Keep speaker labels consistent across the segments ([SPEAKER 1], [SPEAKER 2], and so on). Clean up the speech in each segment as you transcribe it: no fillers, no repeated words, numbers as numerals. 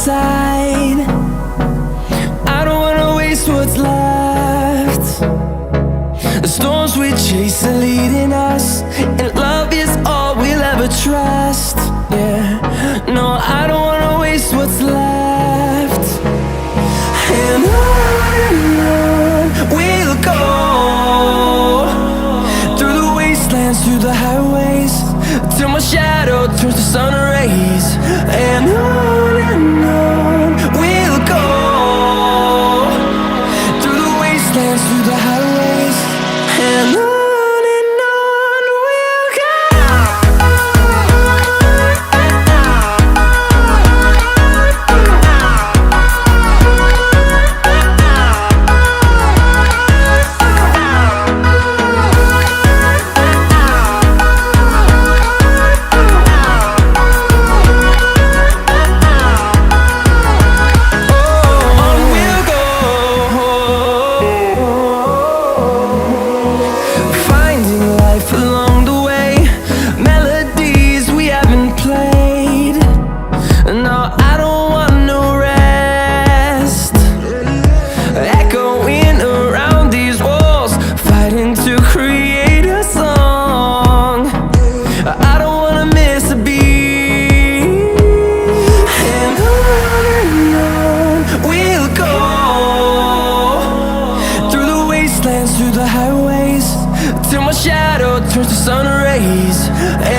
[SPEAKER 1] side. I don't wanna waste what's left. The storms we chase are leading us, and love is all we'll ever trust. Yeah, no, I don't wanna waste what's left. And on we'll go, through the wastelands, through the highways, till my shadow turns to sun rays. And on we'll go, through the wastelands, through the highways, and on we'll go. Through the highways, till my shadow turns to sun rays.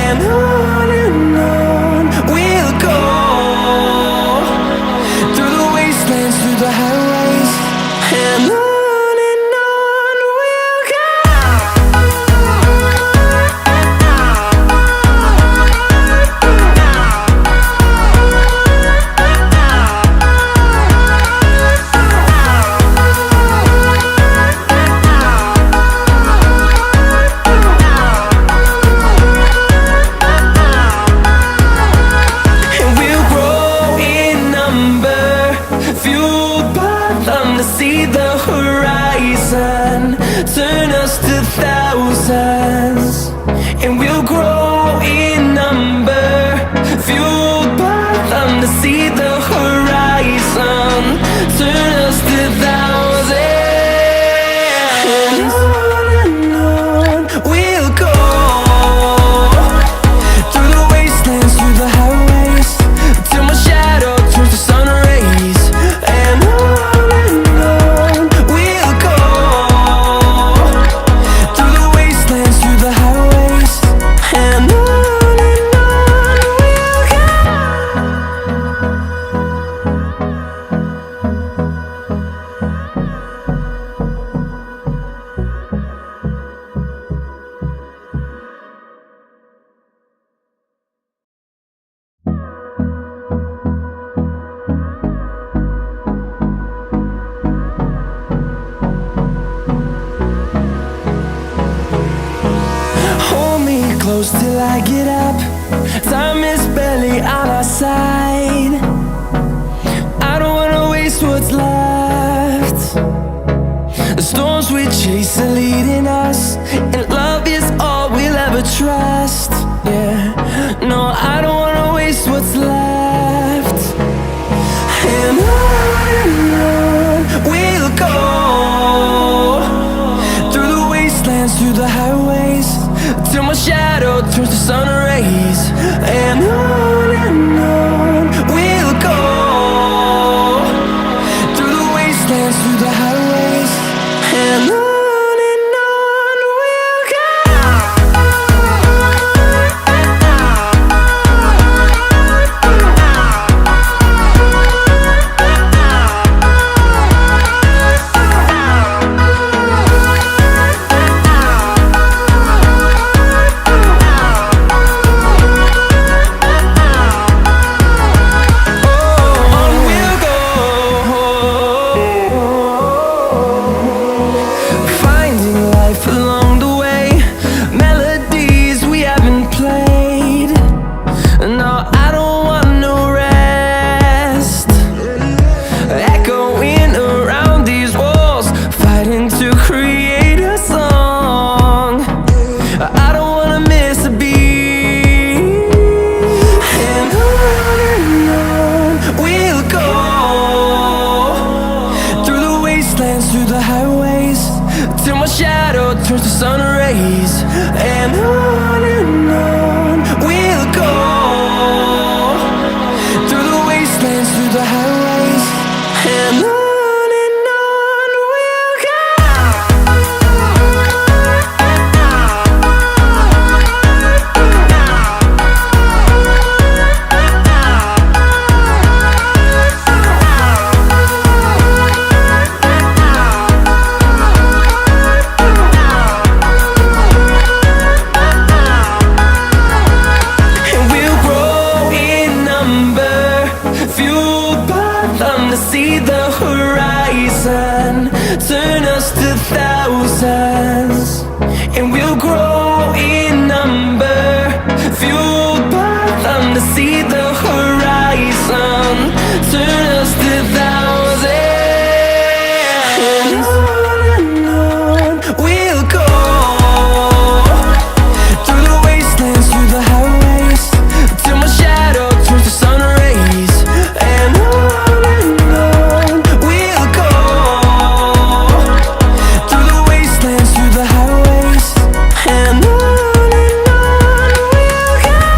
[SPEAKER 1] And on we'll go, through the wastelands, through the highways, and on we'll go. See the horizon turn us to thousands, and we'll grow in number, fueled by them. To see the horizon turn us to thousands, and on we'll go, through the wastelands, through the highways, till my shadow turns to sun rays. And close till I get up. Time is barely on our side. I don't wanna waste what's left. The storms we chase are leading us, and love is all we'll ever trust. Yeah, no, I don't wanna waste what's left. And on we'll go, through the wastelands, through the highways, till my shadow turns to sun rays. And on we'll go, through the wastelands, through the highways, and on we'll go. thousands, and we'll grow in number, fueled by them to see the horizon, turn us to thousands. And on we'll go, through the wastelands, through the highways, till my shadow turns to sun rays. And on we'll go, through the wastelands, through the highways. And on we'll go.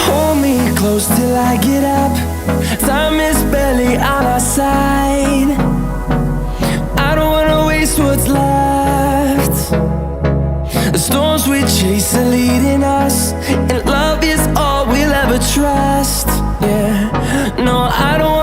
[SPEAKER 1] Hold me close till I get up. Time is barely on our side. I don't wanna waste what's left. The storms we chase are leading us, and love is all we'll ever trust. Yeah, no, I don't